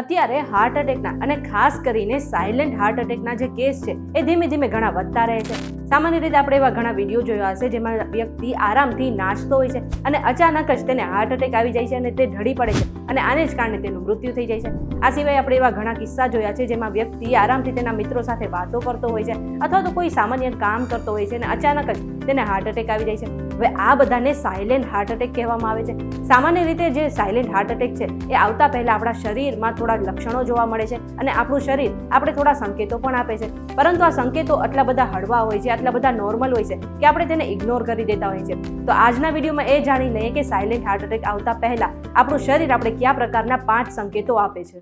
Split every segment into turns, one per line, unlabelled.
અત્યારે હાર્ટ એટેકના અને ખાસ કરીને સાયલેન્ટ હાર્ટ એટેકના જે કેસ છે એ ધીમે ધીમે ઘણા વધતા રહે છે. સામાન્ય રીતે આપણે એવા ઘણા વિડીયો જોયા હશે જેમાં વ્યક્તિ આરામથી નાચતો હોય છે અને અચાનક જ તેને હાર્ટ એટેક આવી જાય છે અને તે ઢળી પડે છે અને આને જ કારણે તેનું મૃત્યુ થઈ જાય છે. આ સિવાય આપણે એવા ઘણા કિસ્સા જોયા છે જેમાં વ્યક્તિ આરામથી તેના મિત્રો સાથે વાતો કરતો હોય છે અથવા તો કોઈ સામાન્ય કામ કરતો હોય છે અને અચાનક જ તેને હાર્ટ એટેક આવી જાય છે. હવે આ બધાને સાયલેન્ટ હાર્ટ એટેક કહેવામાં આવે છે. સામાન્ય રીતે જે સાયલેન્ટ હાર્ટ એટેક છે એ આવતા પહેલા આપણા શરીરમાં થોડા લક્ષણો જોવા મળે છે અને આપણું શરીર આપણે થોડા સંકેતો પણ આપે છે, પરંતુ આ સંકેતો આટલા બધા હળવા હોય છે, આટલા બધા નોર્મલ હોય છે કે આપણે તેને ઇગ્નોર કરી દેતા હોય છે. તો આજના વિડીયોમાં એ જાણી લઈએ કે સાયલેન્ટ હાર્ટ એટેક આવતા પહેલા આપણું શરીર આપણે કયા પ્રકારના 5 સંકેતો આપે છે.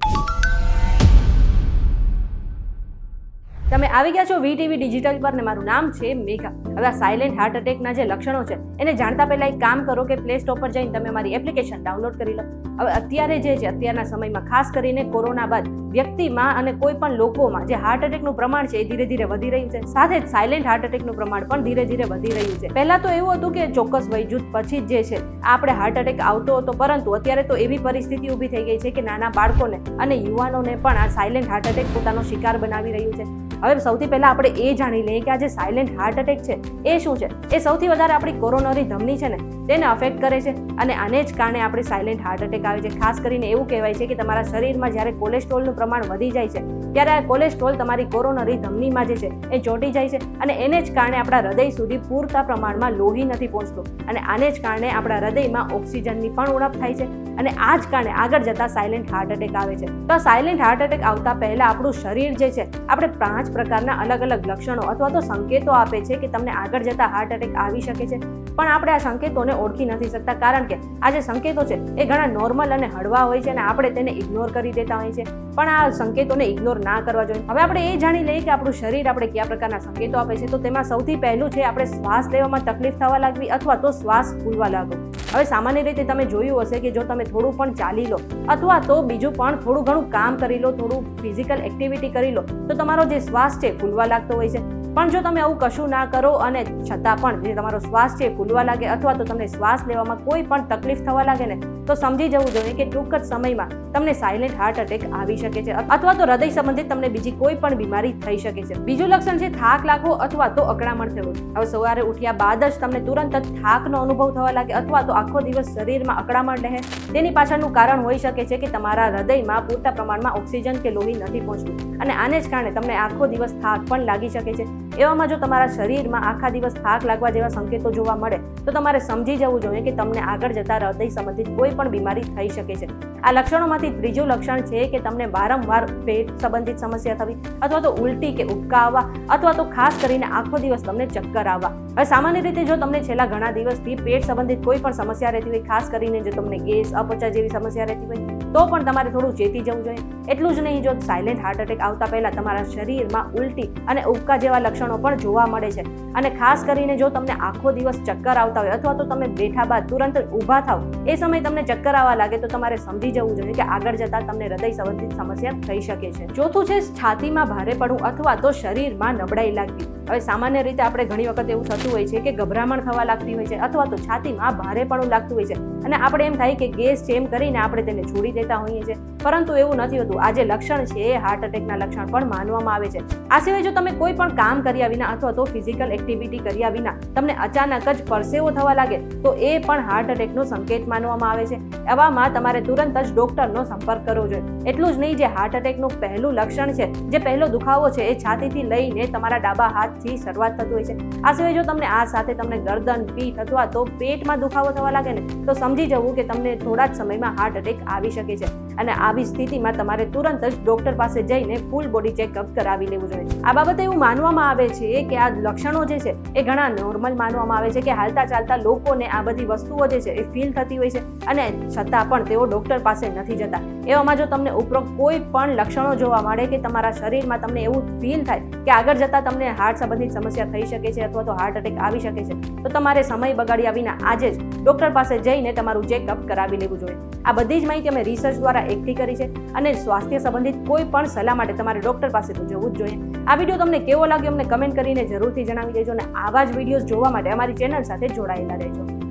તમે આવી ગયા છો VTV ડિજિટલ પર ને મારું નામ છે મેઘા. હવે આ સાયલેન્ટ હાર્ટ એટેકના જે લક્ષણો છે એને જાણતા પહેલા એક કામ કરો કે પ્લે સ્ટોર પર જઈને તમે મારી એપ્લિકેશન ડાઉનલોડ કરી લો. હવે અત્યારે જે છે અત્યારના સમયમાં ખાસ કરીને કોરોના બાદ વ્યક્તિમાં અને કોઈ પણ લોકોમાં જે હાર્ટ એટેકનું પ્રમાણ છે એ ધીરે ધીરે વધી રહ્યું છે. સાથે જ સાયલેન્ટ હાર્ટ એટેકનું પ્રમાણ પણ ધીરે ધીરે વધી રહ્યું છે. પહેલા તો એવું હતું કે ચોક્કસ વયજૂથ પછી જ જે છે આપણે હાર્ટ એટેક આવતો હતો, પરંતુ અત્યારે તો એવી પરિસ્થિતિ ઊભી થઈ ગઈ છે કે નાના બાળકોને અને યુવાનોને પણ આ સાયલેન્ટ હાર્ટ એટેક પોતાનો શિકાર બનાવી રહ્યું છે. હવે સૌથી પહેલા આપણે એ જાણી લઈએ કે આ જે સાયલેન્ટ હાર્ટ એટેક છે એ શું છે. એ સૌથી વધારે આપણી કોરોનરી ધમની છે ને તેને અફેક્ટ કરે છે અને આને જ કારણે આપણે સાયલેન્ટ હાર્ટ એટેક આવે છે. ખાસ કરીને એવું કહેવાય છે કે તમારા શરીરમાં જ્યારે કોલેસ્ટ્રોલનું પ્રમાણ વધી જાય છે ત્યારે આ કોલેસ્ટ્રોલ તમારી કોરોનરી ધમનીમાં જે છે એ ચોંટી જાય છે અને એને જ કારણે આપણા હૃદય સુધી પૂરતા પ્રમાણમાં લોહી નથી પહોંચતું અને આને જ કારણે આપણા હૃદયમાં ઓક્સિજનની પણ ઉણપ થાય છે અને આ જ કારણે આગળ જતા સાયલેન્ટ હાર્ટ એટેક આવે છે. તો સાયલેન્ટ હાર્ટ એટેક આવતા પહેલા આપણું શરીર જે છે આપણે 5 પ્રકારના અલગ અલગ લક્ષણો અથવા તો સંકેતો આપે છે કે તમને આગળ જતા હાર્ટ એટેક આવી શકે છે, પણ આપણે આ સંકેતોને ઓળખી નથી શકતા કારણ કે આ જે સંકેતો છે એ ઘણા નોર્મલ અને હળવા હોય છે અને આપણે તેને ઇગ્નોર કરી દેતા હોય છે. પણ આ સંકેતોને ઇગ્નોર ના કરવા જોઈએ. હવે આપણે એ જાણી લઈએ કે આપણું શરીર આપણે કયા પ્રકારના સંકેતો આપે છે. તો તેમાં સૌથી પહેલું છે આપણે શ્વાસ લેવામાં તકલીફ થવા લાગવી અથવા તો શ્વાસ ફૂલવા લાગવો. હવે સામાન્ય રીતે તમે જોયું હશે કે જો તમે થોડું પણ ચાલી લો અથવા તો બીજું પણ થોડું ઘણું કામ કરી લો, થોડું ફિઝિકલ એક્ટિવિટી કરી લો તો તમારો જે શ્વાસ છે ફૂલવા લાગતો હોય છે. પણ જો તમે આવું કશું ના કરો અને છતાં પણ જે તમારો શ્વાસ છે ફૂલવા લાગે અથવા તો તમને શ્વાસ લેવામાં કોઈ પણ તકલીફ થવા લાગે ને તો સમજી જવું જોઈએ કે ટૂંક જ સમયમાં તમને સાયલેન્ટ હાર્ટ એટેક આવી શકે છે અથવા તો હૃદય સંબંધિત તમને બીજી કોઈ પણ બીમારી થઈ શકે છે. બીજું લક્ષણ છે થાક લાગવો અથવા તો અકળામણ થવું. હવે સવારે ઉઠ્યા બાદ જ તમને તુરંત જ થાકનો અનુભવ થવા લાગે અથવા તો આખો દિવસ શરીરમાં અકળામણ રહે. તેની પાછળનું કારણ હોઈ શકે છે કે તમારા હૃદયમાં પૂરતા પ્રમાણમાં ઓક્સિજન કે લોહી નથી પહોંચતું અને આને જ કારણે તમને આખો દિવસ થાક પણ લાગી શકે છે. એવામાં જો તમારા શરીરમાં આખા દિવસ થાક લાગવા જેવા સંકેતો જોવા મળે તો તમારે સમજી જવું જોઈએ કે તમને આગળ જતા હૃદય સંબંધિત કોઈ પણ બીમારી થઈ શકે છે. આ લક્ષણોમાંથી ત્રીજું લક્ષણ છે કે તમને વારંવાર પેટ સંબંધિત સમસ્યા થવી અથવા તો ઉલટી કે ઉબકા આવવા અથવા તો ખાસ કરીને આખો દિવસ તમને ચક્કર આવવા. હવે સામાન્ય રીતે જો તમને છેલ્લા ઘણા દિવસથી પેટ સંબંધિત કોઈ પણ સમસ્યા રહેતી હોય, ખાસ કરીને જો તમને ગેસ, અપચા જેવી સમસ્યા રહેતી હોય તો પણ તમારે થોડું ચેતી જવું જોઈએ. એટલું જ નહીં, જો સાયલેન્ટ હાર્ટ એટેક આવતા પહેલા તમારા શરીરમાં ઉલટી અને ઉબકા જેવા લક્ષણો પણ જોવા મળે છે અને ખાસ કરીને જો તમને આખો દિવસ ચક્કર આવતા હોય અથવા તો તમે બેઠા બાદ તુરંત ઊભા થાવ એ સમયે તમને ચક્કર આવવા લાગે તો તમારે સમજી જવું જોઈએ કે આગળ જતા તમને હૃદય સંબંધિત સમસ્યા થઈ શકે છે. ચોથું છે છાતીમાં ભારેપણું અથવા તો શરીરમાં નબળાઈ લાગવી. હવે સામાન્ય રીતે આપણે ઘણી વખત એવું થતું હોય છે કે ગભરામણ થવા લાગતી હોય છે અથવા તો છાતીમાં ભારેપણું લાગતું હોય છે અને આપણે એમ થાય કે ગેસ છે એમ કરીને આપણે તેને છોડી દેતા હોઈએ છીએ, પરંતુ એવું નથી હોતું. આ જે લક્ષણ છે એ હાર્ટ એટેકના લક્ષણ પણ માનવામાં આવે છે. આ સિવાય જો તમે કોઈ પણ કામ કર્યા વિના અથવા તો ફિઝિકલ એક્ટિવિટી કર્યા વિના તમને અચાનક જ પરસેવો થવા લાગે તો એ પણ હાર્ટ એટેકનો સંકેત માનવામાં આવે છે. એવામાં તમારે તુરંત જ ડોક્ટરનો સંપર્ક કરવો જોઈએ. એટલું જ નહીં, જે હાર્ટ એટેકનું પહેલું લક્ષણ છે, જે પહેલો દુખાવો છે એ છાતીથી લઈને તમારા ડાબા હાથથી શરૂઆત થતું હોય છે. આ સિવાય જો તમને આ સાથે તમને ગરદન, પીઠ અથવા તો પેટમાં દુખાવો થવા લાગે ને તો સમજી જવું કે તમને થોડા જ સમયમાં હાર્ટ એટેક આવી શકે છે અને આવી સ્થિતિમાં તમારે તુરંત જ ડોક્ટર પાસે જઈને ફૂલ બોડી ચેકઅપ કરાવી લેવું જોઈએ. આ બાબતે એવું માનવામાં આવે છે કે આ લક્ષણો જે છે એ ઘણા નોર્મલ માનવામાં આવે છે કે હાલતા ચાલતા લોકોને આ બધી વસ્તુઓ જે છે એ ફીલ થતી હોય છે અને છતાં પણ તેઓ ડોક્ટર પાસે નથી જતા. એવામાં જો તમને ઉપરોક્ત કોઈ પણ લક્ષણો જોવા મળે કે તમારા શરીરમાં તમને એવું ફીલ થાય કે આગળ જતા તમને હાર્ટ સંબંધિત સમસ્યા થઈ શકે છે અથવા તો હાર્ટ એટેક આવી શકે છે તો તમારે સમય બગાડ્યા વિના આજે જ ડોક્ટર પાસે જઈને તમારું ચેકઅપ કરાવી લેવું જોઈએ. આ બધી જ માહિતી અમે રિસર્ચ દ્વારા એકઠી કરી છે અને સ્વાસ્થ્ય સંબંધિત કોઈ પણ સલાહ માટે તમારે ડોક્ટર પાસે તો જવું જ જોઈએ. આ વિડીયો તમને કેવો લાગ્યો અમને કમેન્ટ કરીને જરૂરથી જણાવી દેજો અને આવા જ વિડીયોઝ જોવા માટે અમારી ચેનલ સાથે જોડાયેલા રહેજો.